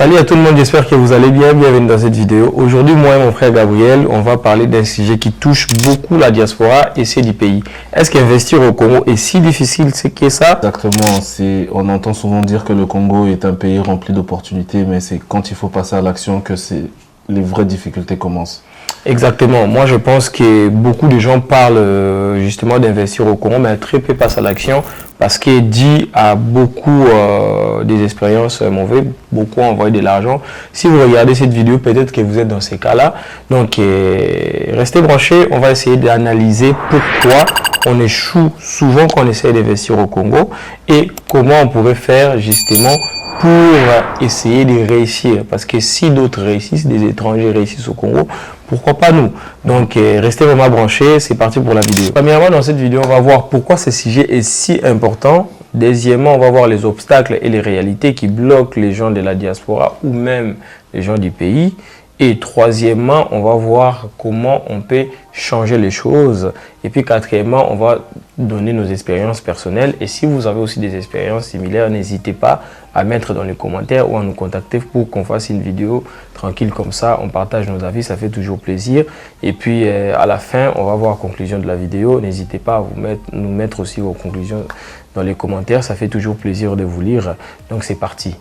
Salut à tout le monde, j'espère que vous allez bien. Bienvenue dans cette vidéo. Aujourd'hui, moi et mon frère Gabriel, on va parler d'un sujet qui touche beaucoup la diaspora et c'est du pays. Est-ce qu'investir au Congo est si difficile que ça? Exactement, on entend souvent dire que le Congo est un pays rempli d'opportunités, mais c'est quand il faut passer à l'action que les vraies difficultés commencent. Exactement. Moi, je pense que beaucoup de gens parlent justement d'investir au Congo, mais très peu passent à l'action parce que dit à beaucoup des expériences mauvaises, beaucoup envoient de l'argent. Si vous regardez cette vidéo, peut-être que vous êtes dans ces cas-là. Donc, restez branchés. On va essayer d'analyser pourquoi on échoue souvent quand on essaie d'investir au Congo et comment on pourrait faire justement pour essayer de réussir. Parce que si d'autres réussissent, des étrangers réussissent au Congo, pourquoi pas nous? Donc, restez vraiment branchés, c'est parti pour la vidéo. Premièrement, dans cette vidéo, on va voir pourquoi ce sujet est si important. Deuxièmement, on va voir les obstacles et les réalités qui bloquent les gens de la diaspora ou même les gens du pays. Et troisièmement, on va voir comment on peut changer les choses. Et puis quatrièmement, on va donner nos expériences personnelles. Et si vous avez aussi des expériences similaires, n'hésitez pas à mettre dans les commentaires ou à nous contacter pour qu'on fasse une vidéo tranquille comme ça. On partage nos avis, ça fait toujours plaisir. Et puis à la fin, on va voir la conclusion de la vidéo. N'hésitez pas à nous mettre aussi vos conclusions dans les commentaires. Ça fait toujours plaisir de vous lire. Donc c'est parti.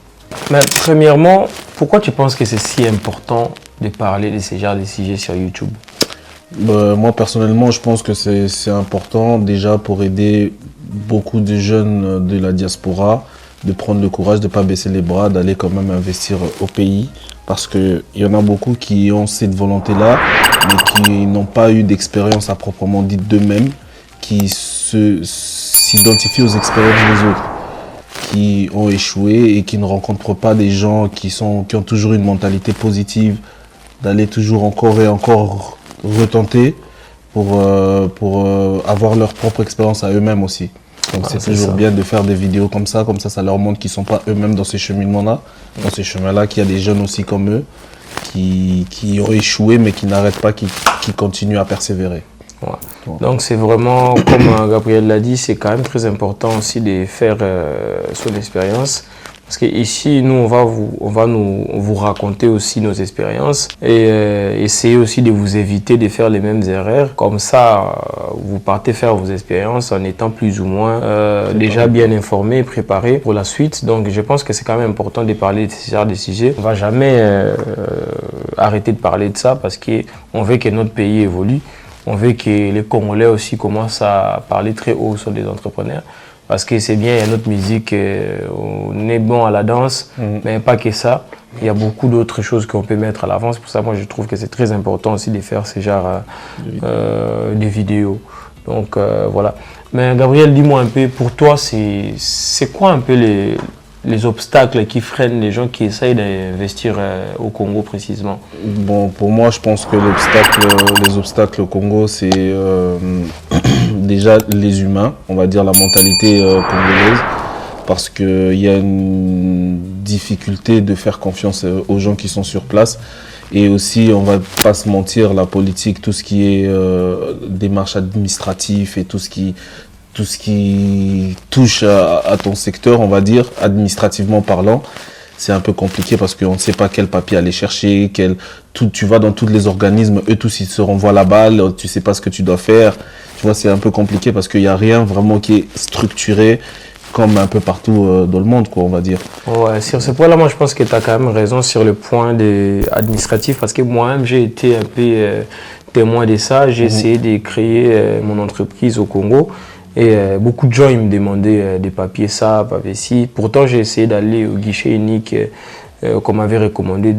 Mais premièrement, pourquoi tu penses que c'est si important de parler de ces genres de sujets sur YouTube? Moi, personnellement, je pense que c'est important déjà pour aider beaucoup de jeunes de la diaspora de prendre le courage de ne pas baisser les bras, d'aller quand même investir au pays. Parce qu'il y en a beaucoup qui ont cette volonté-là, mais qui n'ont pas eu d'expérience à proprement dite d'eux-mêmes, qui s'identifient aux expériences des autres, qui ont échoué et qui ne rencontrent pas des gens qui ont toujours une mentalité positive, d'aller toujours encore et encore retenter pour avoir leur propre expérience à eux-mêmes aussi. Donc c'est toujours bien de faire des vidéos comme ça ça leur montre qu'ils ne sont pas eux-mêmes dans ces cheminements-là, dans ces chemins-là, qu'il y a des jeunes aussi comme eux qui ont échoué mais qui n'arrêtent pas, qui continuent à persévérer. Ouais. Donc c'est vraiment, comme Gabriel l'a dit, c'est quand même très important aussi de faire son expérience. Parce qu'ici, nous, on va vous raconter aussi nos expériences et essayer aussi de vous éviter de faire les mêmes erreurs. Comme ça, vous partez faire vos expériences en étant plus ou moins déjà bien informé, préparé pour la suite. Donc, je pense que c'est quand même important de parler de ce genre de sujets. On ne va jamais arrêter de parler de ça parce qu'on veut que notre pays évolue. On veut que les Congolais aussi commencent à parler très haut sur des entrepreneurs. Parce que c'est bien, il y a notre musique, on est bon à la danse, mais pas que ça. Il y a beaucoup d'autres choses qu'on peut mettre à l'avant. C'est pour ça, moi, je trouve que c'est très important aussi de faire ce genre de vidéos. Donc, voilà. Mais Gabriel, dis-moi un peu, pour toi, c'est quoi un peu les obstacles qui freinent les gens qui essayent d'investir au Congo précisément? Bon, pour moi, je pense que les obstacles au Congo, c'est déjà les humains, on va dire la mentalité congolaise, parce qu'il y a une difficulté de faire confiance aux gens qui sont sur place. Et aussi, on va pas se mentir, la politique, tout ce qui est démarches administratives et tout ce qui touche à ton secteur, on va dire, administrativement parlant, c'est un peu compliqué parce qu'on ne sait pas quel papier aller chercher, tu vas dans tous les organismes, eux tous ils se renvoient la balle, tu ne sais pas ce que tu dois faire. Tu vois, c'est un peu compliqué parce qu'il n'y a rien vraiment qui est structuré comme un peu partout dans le monde, quoi, on va dire. Ouais, sur ce point-là, moi je pense que tu as quand même raison sur le point administratif parce que moi-même j'ai été un peu témoin de ça. J'ai essayé de créer mon entreprise au Congo. Et beaucoup de gens ils me demandaient des papiers ça, papiers ci. Pourtant, j'ai essayé d'aller au guichet unique qu'on m'avait recommandé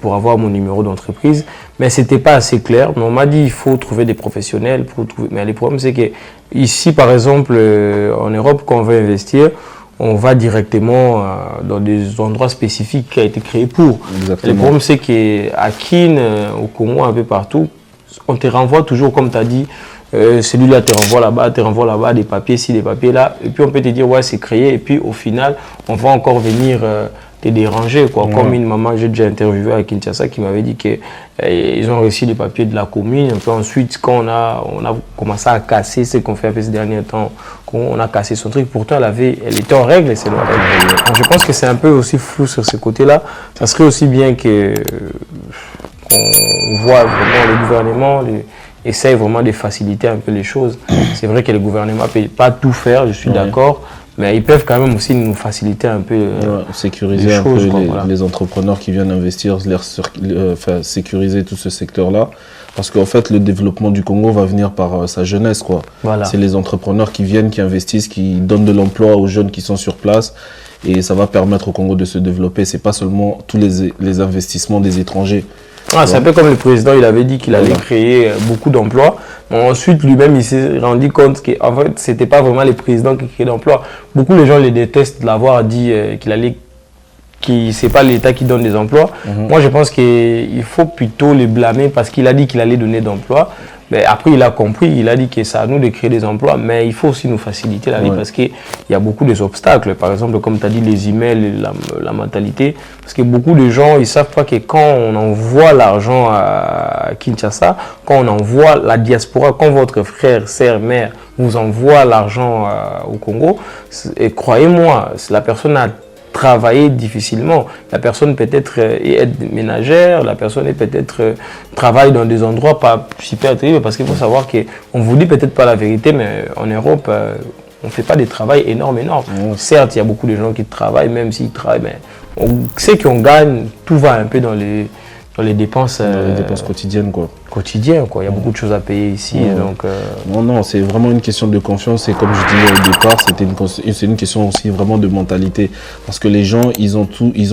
pour avoir mon numéro d'entreprise. Mais ce n'était pas assez clair. Mais on m'a dit qu'il faut trouver des professionnels. Mais le problème, c'est qu'ici, par exemple, en Europe, quand on veut investir, on va directement dans des endroits spécifiques qui ont été créés pour. Exactement. Le problème, c'est qu'à Kin, au Congo, un peu partout, on te renvoie toujours, comme tu as dit, celui-là te renvoie là-bas, des papiers ci, des papiers là. Et puis on peut te dire, ouais, c'est créé. Et puis au final, on va encore venir dérangé, quoi. Comme une maman, j'ai déjà interviewé à Kinshasa qui m'avait dit qu'ils ont reçu les papiers de la commune. Et puis ensuite, quand on a commencé à casser ce qu'on fait un peu ces derniers temps, on a cassé son truc, pourtant elle était en règle et c'est normal. Donc, je pense que c'est un peu aussi flou sur ce côté-là. Ça serait aussi bien qu'on voit vraiment le gouvernement essaye vraiment de faciliter un peu les choses. C'est vrai que le gouvernement ne peut pas tout faire, je suis d'accord. Mais ils peuvent quand même aussi nous faciliter un peu sécuriser les choses, les entrepreneurs qui viennent investir, sécuriser tout ce secteur-là. Parce qu'en fait, le développement du Congo va venir par sa jeunesse, quoi. Voilà. C'est les entrepreneurs qui viennent, qui investissent, qui donnent de l'emploi aux jeunes qui sont sur place. Et ça va permettre au Congo de se développer. C'est pas seulement tous les investissements des étrangers. C'est un peu comme le président, il avait dit qu'il allait créer beaucoup d'emplois. Ensuite, lui-même, il s'est rendu compte qu'en fait, ce n'était pas vraiment les présidents qui créaient d'emplois. Beaucoup de gens les détestent de l'avoir dit que ce n'est pas l'État qui donne des emplois. Moi, je pense qu'il faut plutôt les blâmer parce qu'il a dit qu'il allait donner d'emplois. Mais après, il a compris, il a dit que c'est à nous de créer des emplois, mais il faut aussi nous faciliter la vie parce qu'il y a beaucoup d'obstacles. Par exemple, comme tu as dit, les emails, la mentalité. Parce que beaucoup de gens, ils ne savent pas que quand on envoie l'argent à Kinshasa, quand on envoie la diaspora, quand votre frère, sœur, mère vous envoie l'argent au Congo, et croyez-moi, la personne a travailler difficilement. La personne peut-être est ménagère, la personne est peut-être travaille dans des endroits pas super terribles parce qu'il faut savoir qu'on ne vous dit peut-être pas la vérité, mais en Europe, on ne fait pas des travails énormes. Certes, il y a beaucoup de gens qui travaillent, même s'ils travaillent, mais on sait qu'on gagne, tout va un peu dans les dépenses. Dans les dépenses quotidiennes, quoi. Il y a beaucoup de choses à payer ici. Donc, Non, c'est vraiment une question de confiance. Et comme je disais au départ, c'est une question aussi vraiment de mentalité. Parce que les gens, ils ont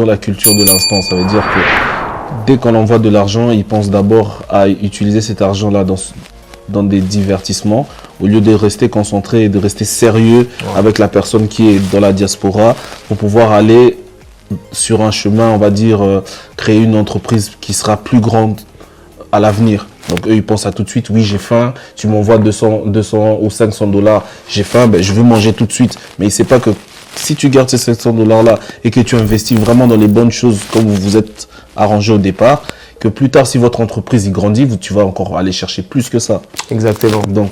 la culture de l'instant. Ça veut dire que dès qu'on envoie de l'argent, ils pensent d'abord à utiliser cet argent-là dans des divertissements, au lieu de rester concentré et de rester sérieux avec la personne qui est dans la diaspora pour pouvoir aller sur un chemin, on va dire, créer une entreprise qui sera plus grande à l'avenir. Donc eux, ils pensent à tout de suite, oui, j'ai faim, tu m'envoies 200 ou 500 $, j'ai faim, je veux manger tout de suite. Mais il ne sait pas que si tu gardes ces 500 $ et que tu investis vraiment dans les bonnes choses comme vous vous êtes arrangé au départ, que plus tard, si votre entreprise y grandit, tu vas encore aller chercher plus que ça. Exactement. Donc,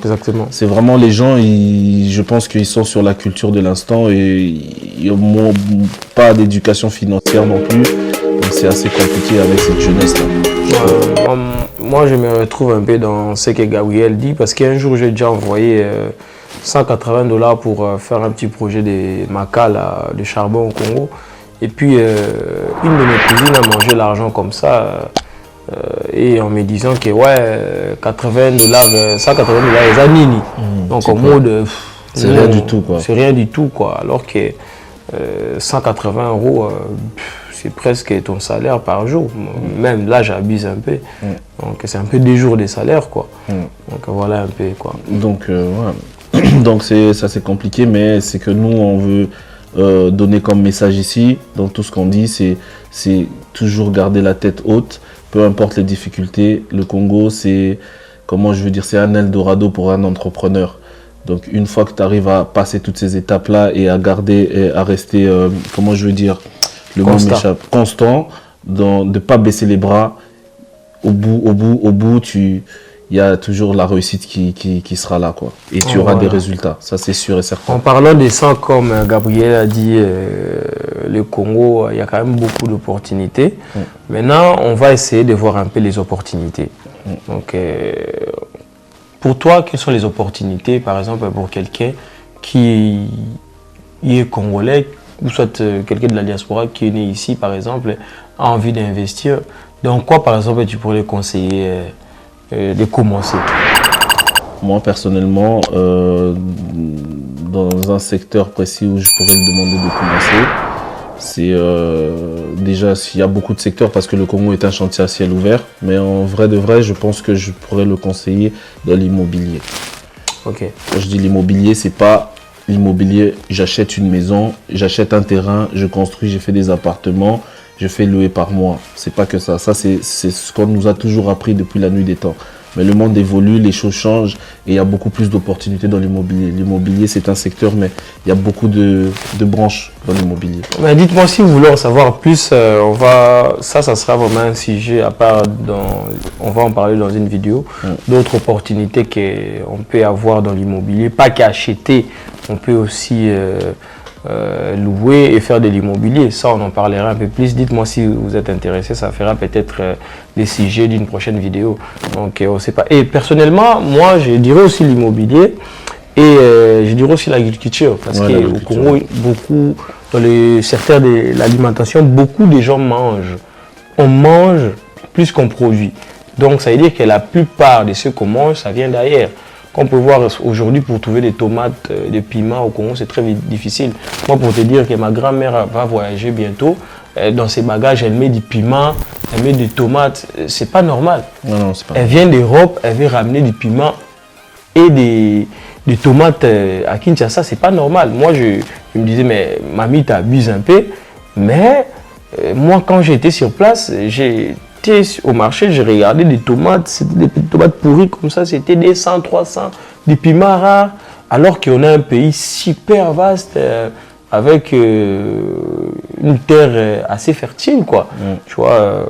c'est vraiment les gens, je pense qu'ils sont sur la culture de l'instant et ils n'ont pas d'éducation financière non plus. Donc, c'est assez compliqué avec cette jeunesse-là. Moi, je me retrouve un peu dans ce que Gabriel dit parce qu'un jour, j'ai déjà envoyé 180 $ pour faire un petit projet de maca, de charbon au Congo. Et puis, une de mes cousines a mangé l'argent comme ça. Et en me disant que 80 $, 180 $, c'est nini. Donc en mode c'est rien du tout, quoi. C'est rien du tout, quoi. Alors que 180 €, c'est presque ton salaire par jour. Même là, j'abuse un peu. Donc c'est un peu 2 jours de salaire, quoi. Donc voilà un peu, quoi. Donc donc ça c'est compliqué, mais c'est que nous on veut donner comme message ici, dans tout ce qu'on dit, c'est toujours garder la tête haute. Peu importe les difficultés, le Congo, c'est un Eldorado pour un entrepreneur. Donc, une fois que tu arrives à passer toutes ces étapes-là et à garder, et à rester, le mot m'échappe, constant, de ne pas baisser les bras, au bout, il y a toujours la réussite qui sera là, quoi. Et tu auras des résultats, ça c'est sûr et certain. En parlant de ça, comme Gabriel a dit, le Congo, il y a quand même beaucoup d'opportunités. Maintenant, on va essayer de voir un peu les opportunités. Donc, pour toi, quelles sont les opportunités, par exemple, pour quelqu'un qui est congolais, ou soit quelqu'un de la diaspora qui est né ici, par exemple, a envie d'investir? Donc, quoi, par exemple, tu pourrais conseiller de commencer? Moi, personnellement, dans un secteur précis où je pourrais le demander de commencer, c'est déjà s'il y a beaucoup de secteurs parce que le Congo est un chantier à ciel ouvert, mais en vrai de vrai, je pense que je pourrais le conseiller dans l'immobilier. Ok. Quand je dis l'immobilier, c'est pas l'immobilier, j'achète une maison, j'achète un terrain, je construis, j'ai fait des appartements, je fais louer par mois. C'est pas que ça. Ça, c'est ce qu'on nous a toujours appris depuis la nuit des temps. Mais le monde évolue, les choses changent et il y a beaucoup plus d'opportunités dans l'immobilier. L'immobilier, c'est un secteur, mais il y a beaucoup de branches dans l'immobilier. Dites-moi si vous voulez en savoir plus, ça sera vraiment un sujet à part, on va en parler dans une vidéo, d'autres opportunités qu'on peut avoir dans l'immobilier, pas qu'acheter, on peut aussi louer et faire de l'immobilier. Ça, on en parlera un peu plus. Dites-moi si vous êtes intéressé, ça fera peut-être des sujets d'une prochaine vidéo. Donc, on sait pas. Et personnellement, moi, je dirais aussi l'immobilier et je dirais aussi l'agriculture. Parce qu'au Congo, beaucoup, dans le secteur de l'alimentation, beaucoup de gens mangent. On mange plus qu'on produit. Donc, ça veut dire que la plupart de ce qu'on mange, ça vient d'ailleurs. On peut voir aujourd'hui pour trouver des tomates, des piments au Congo, c'est très difficile. Moi, pour te dire que ma grand-mère va voyager bientôt, dans ses bagages, elle met du piment, elle met des tomates. C'est pas normal. Non, c'est pas elle vient d'Europe, elle veut ramener du piment et des tomates à Kinshasa. C'est pas normal. Moi, je me disais, mais mamie, t'abuses un peu. Mais moi, quand j'étais sur place, au marché, j'ai regardé des tomates, c'était des petites tomates pourries comme ça, c'était des 100, 300, des piments rares, alors qu'on a un pays super vaste, avec une terre assez fertile, quoi. Tu vois,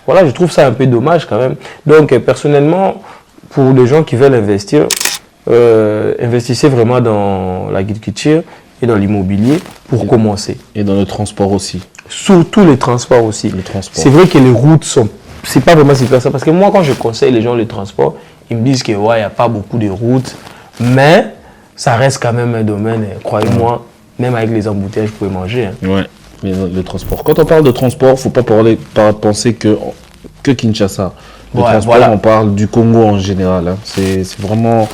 voilà, je trouve ça un peu dommage quand même. Donc, personnellement, pour les gens qui veulent investir, investissez vraiment dans l'agriculture et dans l'immobilier pour commencer. Et dans le transport aussi. Surtout les transports aussi. C'est vrai que les routes sont... C'est pas vraiment super ça. Parce que moi, quand je conseille les gens le transport, ils me disent que ouais, il n'y a pas beaucoup de routes. Mais ça reste quand même un domaine, croyez-moi, même avec les embouteillages, vous pouvez manger. Hein. Ouais, mais le transport. Quand on parle de transport, il ne faut pas penser que Kinshasa. Le transport, on parle du Congo en général. Hein. C'est vraiment...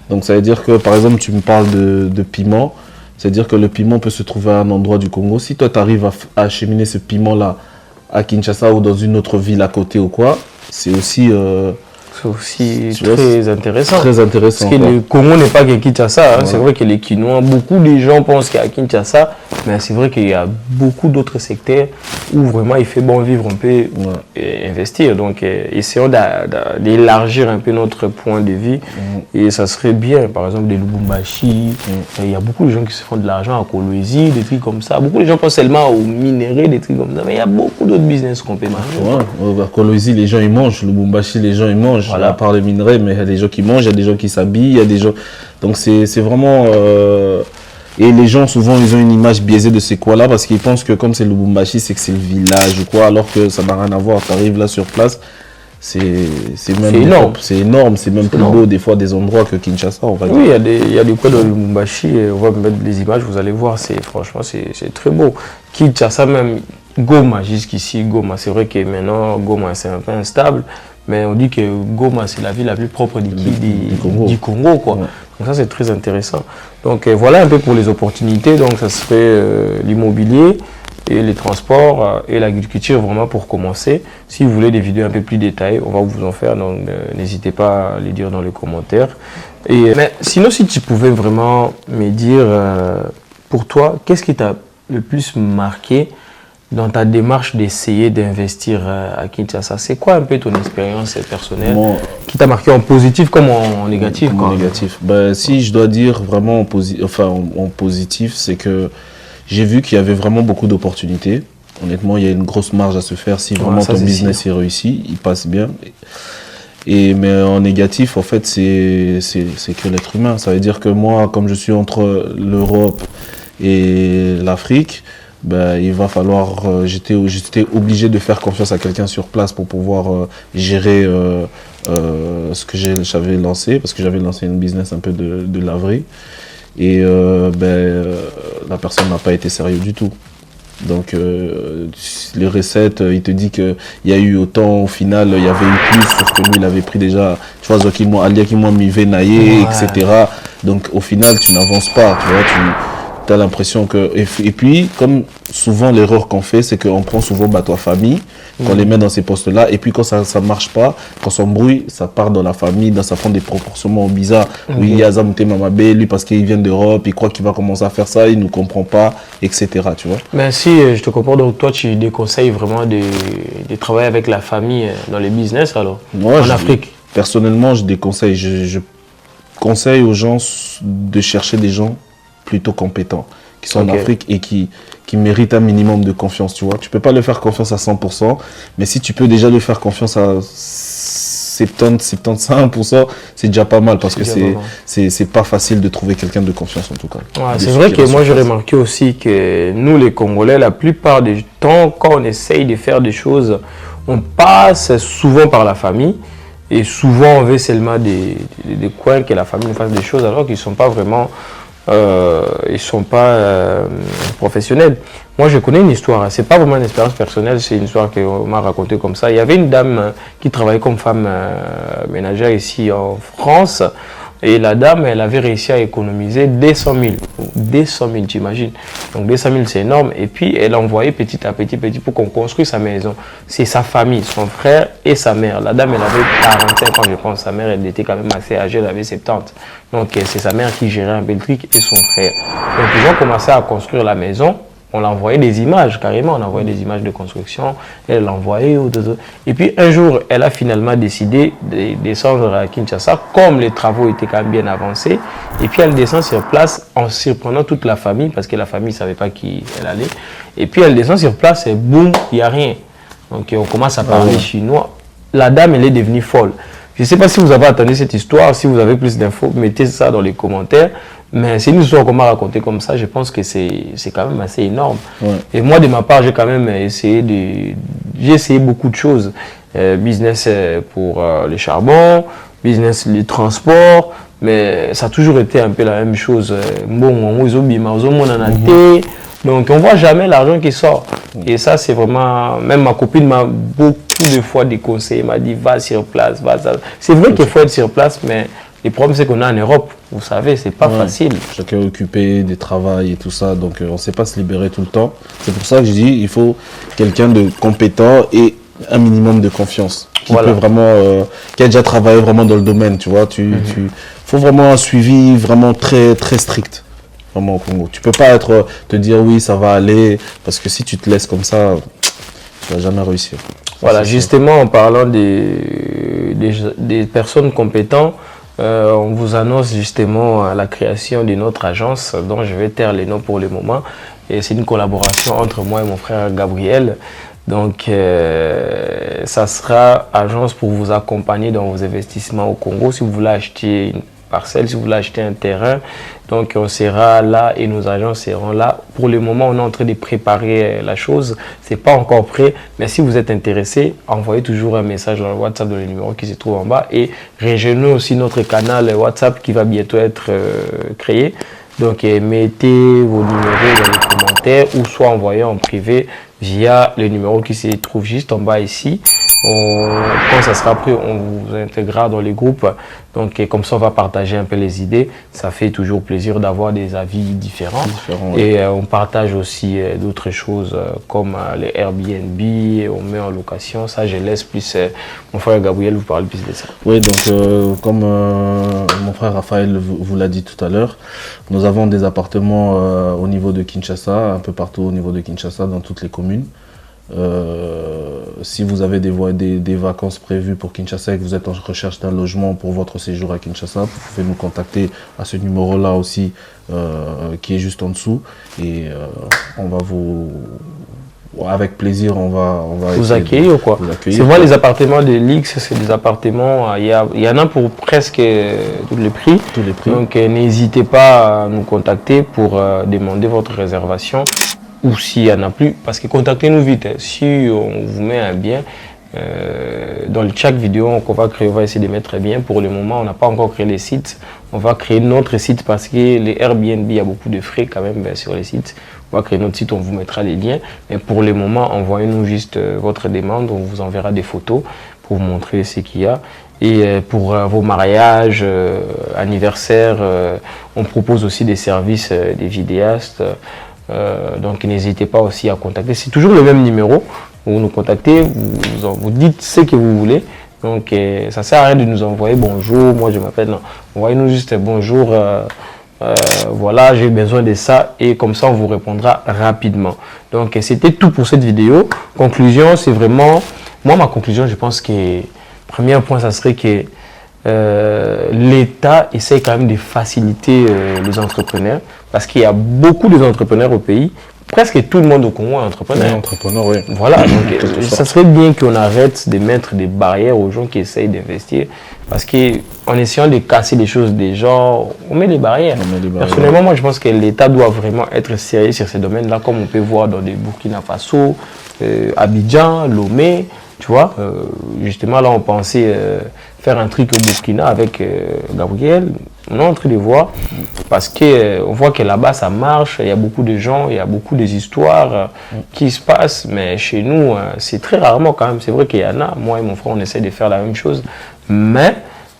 Donc ça veut dire que, par exemple, tu me parles de piment. C'est-à-dire que le piment peut se trouver à un endroit du Congo. Si toi, tu arrives à acheminer ce piment-là à Kinshasa ou dans une autre ville à côté ou quoi, c'est aussi... très intéressant. Très intéressant. Parce que le Congo n'est pas que Kinshasa. Hein. C'est vrai que les Kinois, beaucoup de gens pensent qu'il y a Kinshasa, mais c'est vrai qu'il y a beaucoup d'autres secteurs où vraiment il fait bon vivre, on peut investir. Donc, essayons d'élargir un peu notre point de vue et ça serait bien. Par exemple, des Lubumbashi, il y a beaucoup de gens qui se font de l'argent à Kolwezi, des trucs comme ça. Beaucoup de gens pensent seulement aux minerais, des trucs comme ça, mais il y a beaucoup d'autres business qu'on peut marcher. À Kolwezi, les gens ils mangent. Lubumbashi, les gens ils mangent. Voilà. À part les minerais, mais il y a des gens qui mangent, il y a des gens qui s'habillent, il y a des gens... Donc c'est vraiment... Et les gens, souvent, ils ont une image biaisée de ces coins-là parce qu'ils pensent que comme c'est Lubumbashi, c'est que c'est le village ou quoi, alors que ça n'a rien à voir. Tu arrives là sur place, c'est énorme. C'est énorme, c'est même plus beau des fois des endroits que Kinshasa, on va dire. Oui, il y a des coins de Lubumbashi, on va mettre les images, vous allez voir, franchement, c'est très beau. Kinshasa même, Goma, jusqu'ici, Goma, c'est vrai que maintenant, Goma, c'est un peu instable. Mais on dit que Goma, c'est la ville la plus propre du Congo, quoi. Ouais. Donc ça, c'est très intéressant. Donc voilà un peu pour les opportunités. Donc ça serait l'immobilier et les transports et l'agriculture vraiment pour commencer. Si vous voulez des vidéos un peu plus détaillées, on va vous en faire. Donc n'hésitez pas à les dire dans les commentaires. Mais sinon, si tu pouvais vraiment me dire, pour toi, qu'est-ce qui t'a le plus marqué dans ta démarche d'essayer d'investir à Kinshasa? C'est quoi un peu ton expérience personnelle qui t'a marqué en positif comme en négatif? En négatif. Ben, si je dois dire vraiment en positif, c'est que j'ai vu qu'il y avait vraiment beaucoup d'opportunités. Honnêtement, il y a une grosse marge à se faire si vraiment ton business est réussi, il passe bien. Mais en négatif, en fait, c'est que l'être humain. Ça veut dire que moi, comme je suis entre l'Europe et l'Afrique, ben, il va falloir, j'étais obligé de faire confiance à quelqu'un sur place pour pouvoir gérer ce que j'avais lancé, parce que j'avais lancé une business un peu de laverie. Et la personne n'a pas été sérieuse du tout. Donc les recettes, il te dit qu'il y a eu autant, au final il y avait eu plus, sauf que lui il avait pris déjà, tu vois, Alia qui m'a mis venaillé, etc. Donc au final tu n'avances pas, tu vois, tu as l'impression que... Et puis, comme souvent l'erreur qu'on fait, c'est qu'on prend souvent toi famille, qu'on les met dans ces postes-là, et puis quand ça ne marche pas, quand ça embrouille, ça part dans la famille, ça prend des proportions bizarres. Oui, Yazamute Mamabé, lui parce qu'il vient d'Europe, il croit qu'il va commencer à faire ça, il ne nous comprend pas, etc. Tu vois. Mais si je te comprends, donc toi tu déconseilles vraiment de travailler avec la famille dans les business alors, en Afrique? personnellement, je déconseille. Je conseille aux gens de chercher des gens plutôt compétents, qui sont en Afrique et qui méritent un minimum de confiance, tu vois. Tu peux pas leur faire confiance à 100%, mais si tu peux déjà leur faire confiance à 70-75%, c'est déjà pas mal, parce que c'est pas facile de trouver quelqu'un de confiance, en tout cas. Ouais, c'est vrai que moi, j'ai remarqué aussi que nous, les Congolais, la plupart du temps, quand on essaye de faire des choses, on passe souvent par la famille. Et souvent, on veut seulement des coins que la famille nous fasse des choses, alors qu'ils ne sont pas vraiment professionnels. Moi, je connais une histoire. Ce n'est pas vraiment une expérience personnelle, c'est une histoire qu'on m'a racontée comme ça. Il y avait une dame qui travaillait comme femme ménagère ici en France. Et la dame, elle avait réussi à économiser 200 000. 200 000, tu imagines. Donc 200 000, c'est énorme. Et puis, elle a envoyé petit à petit pour qu'on construise sa maison. C'est sa famille, son frère et sa mère. La dame, elle avait 45 ans, je pense. Sa mère, elle était quand même assez âgée, elle avait 70. Donc, c'est sa mère qui gérait un peu le truc et son frère. Donc, ils ont commencé à construire la maison. On l'a envoyé des images, carrément, on a envoyé des images de construction, elle l'a envoyé. Et puis un jour, elle a finalement décidé de descendre à Kinshasa, comme les travaux étaient quand même bien avancés. Et puis elle descend sur place en surprenant toute la famille, parce que la famille ne savait pas qui elle allait. Et puis elle descend sur place et boum, il n'y a rien. Donc on commence à parler chinois. La dame, elle est devenue folle. Je ne sais pas si vous avez entendu cette histoire, si vous avez plus d'infos, mettez ça dans les commentaires. Mais c'est une histoire qu'on m'a racontée comme ça, je pense que c'est quand même assez énorme. Ouais. Et moi, de ma part, j'ai quand même essayé j'ai essayé beaucoup de choses. Business pour les charbons, business les transports, mais ça a toujours été un peu la même chose. Donc on ne voit jamais l'argent qui sort. Et ça, c'est vraiment... Même ma copine m'a beaucoup de fois déconseillé, m'a dit va sur place, va ça. C'est vrai qu'il faut être sur place, mais... Le problème, c'est qu'on est en Europe, vous savez, c'est pas facile. Chacun est occupé, des travails et tout ça, donc on ne sait pas se libérer tout le temps. C'est pour ça que je dis il faut quelqu'un de compétent et un minimum de confiance, qui peut vraiment, qui a déjà travaillé vraiment dans le domaine, tu vois. Faut vraiment un suivi vraiment très, très strict, vraiment au Congo. Tu peux pas te dire oui, ça va aller, parce que si tu te laisses comme ça, tu vas jamais réussir. Voilà, justement, en parlant des personnes compétentes, on vous annonce justement la création d'une autre agence dont je vais taire les noms pour le moment. Et c'est une collaboration entre moi et mon frère Gabriel. Donc, ça sera agence pour vous accompagner dans vos investissements au Congo. Si vous voulez acheter une parcelle, si vous voulez acheter un terrain, donc on sera là et nos agents seront là. Pour le moment, on est en train de préparer la chose. C'est pas encore prêt, mais si vous êtes intéressé, envoyez toujours un message dans le WhatsApp dans le numéro qui se trouve en bas et rejoignez aussi notre canal WhatsApp qui va bientôt être créé. Donc mettez vos numéros dans les commentaires ou soit envoyez en privé via le numéro qui se trouve juste en bas ici. Quand ça sera prêt, on vous intégrera dans les groupes. Donc, comme ça, on va partager un peu les idées. Ça fait toujours plaisir d'avoir des avis différents. Et on partage aussi d'autres choses comme les Airbnb, on met en location. Ça, je laisse plus mon frère Gabriel vous parler plus de ça. Oui, donc comme mon frère Raphaël vous l'a dit tout à l'heure, nous avons des appartements au niveau de Kinshasa, un peu partout au niveau de Kinshasa, dans toutes les communes. Si vous avez des vacances prévues pour Kinshasa et que vous êtes en recherche d'un logement pour votre séjour à Kinshasa, vous pouvez nous contacter à ce numéro-là aussi qui est juste en dessous et on va avec plaisir, on va vous accueillir ou quoi. C'est moi les appartements de l'X, c'est des appartements, il y en a pour presque tous les prix. Donc n'hésitez pas à nous contacter pour demander votre réservation. Ou s'il n'y en a plus, parce que contactez-nous vite. Si on vous met un bien, dans chaque vidéo qu'on va créer, on va essayer de mettre un bien. Pour le moment, on n'a pas encore créé les sites. On va créer notre site parce que les Airbnb, il y a beaucoup de frais quand même sur les sites. On va créer notre site, on vous mettra les liens. Mais pour le moment, envoyez-nous juste votre demande. On vous enverra des photos pour vous montrer ce qu'il y a. Et pour vos mariages, anniversaires, on propose aussi des services des vidéastes. Donc n'hésitez pas aussi à contacter. C'est toujours le même numéro. Vous nous contactez, vous dites ce que vous voulez. Donc ça sert à rien de nous envoyer bonjour, moi je m'appelle. Non, envoyez-nous juste bonjour. Voilà, j'ai besoin de ça et comme ça on vous répondra rapidement. Donc c'était tout pour cette vidéo. Conclusion, c'est vraiment, moi ma conclusion, je pense que premier point ça serait que l'État essaye quand même de faciliter les entrepreneurs parce qu'il y a beaucoup d'entrepreneurs au pays. Presque tout le monde au Congo est entrepreneur. Oui, entrepreneur, oui. Voilà, donc ça serait bien qu'on arrête de mettre des barrières aux gens qui essayent d'investir parce qu'en essayant de casser les choses des gens, on met des barrières. Personnellement, moi je pense que l'État doit vraiment être sérieux sur ces domaines-là, comme on peut voir dans des Burkina Faso, Abidjan, Lomé, tu vois. Justement, là on pensait faire un truc au Burkina avec Gabriel. On est en train de voir parce qu'on voit que là-bas ça marche, il y a beaucoup de gens, il y a beaucoup d'histoires qui se passent, mais chez nous c'est très rarement quand même. C'est vrai qu'il y en a, moi et mon frère on essaie de faire la même chose, mais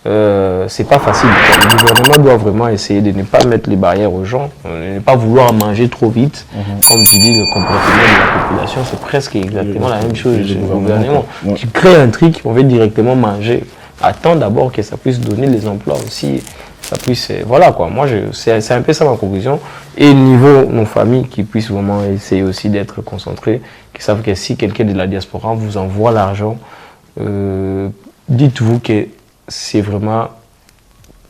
c'est pas facile. Le gouvernement doit vraiment essayer de ne pas mettre les barrières aux gens, de ne pas vouloir manger trop vite. Comme tu dis, le comportement de la population, c'est presque exactement la même chose. Le gouvernement, tu crées un truc, on veut directement manger. Attends d'abord que ça puisse donner les emplois aussi. Ça puisse, voilà quoi, moi c'est un peu ça ma conclusion. Et niveau nos familles qui puissent vraiment essayer aussi d'être concentrés, qui savent que si quelqu'un de la diaspora vous envoie l'argent, dites-vous que c'est vraiment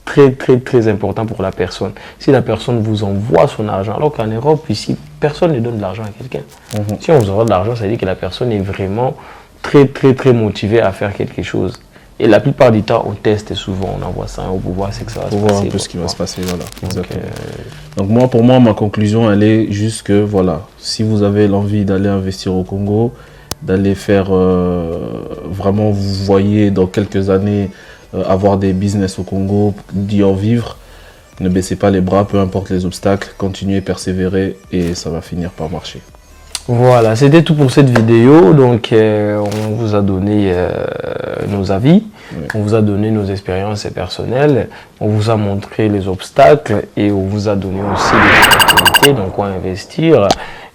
très important pour la personne. Si la personne vous envoie son argent, alors qu'en Europe ici, personne ne donne de l'argent à quelqu'un. Si on vous envoie de l'argent, ça veut dire que la personne est vraiment très motivée à faire quelque chose. Et la plupart du temps, on teste souvent, on envoie ça au pouvoir, c'est que ça va se passer. Pour voir un peu ce qui va se passer, voilà. Donc pour moi, ma conclusion, elle est juste que, voilà, si vous avez l'envie d'aller investir au Congo, d'aller faire, vraiment, vous voyez dans quelques années, avoir des business au Congo, d'y en vivre, ne baissez pas les bras, peu importe les obstacles, continuez, persévérer et ça va finir par marcher. Voilà, c'était tout pour cette vidéo. Donc, on vous a donné nos avis, on vous a donné nos expériences personnelles, on vous a montré les obstacles et on vous a donné aussi des opportunités, donc quoi investir.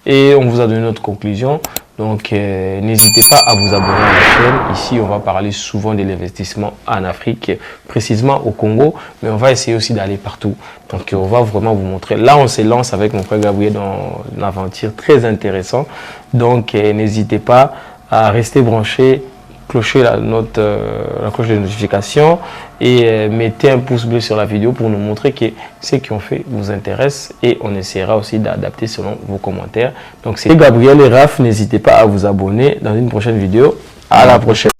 Et on vous a donné notre conclusion. Donc, n'hésitez pas à vous abonner à la chaîne. Ici, on va parler souvent de l'investissement en Afrique, précisément au Congo, mais on va essayer aussi d'aller partout. Donc, on va vraiment vous montrer. Là, on se lance avec mon frère Gabriel dans une aventure très intéressante. Donc, n'hésitez pas à rester branché, clocher la cloche de notification et mettez un pouce bleu sur la vidéo pour nous montrer que ce qu'on fait vous intéresse et on essaiera aussi d'adapter selon vos commentaires. Donc c'est Gabriel et Raph, n'hésitez pas à vous abonner dans une prochaine vidéo. À la prochaine.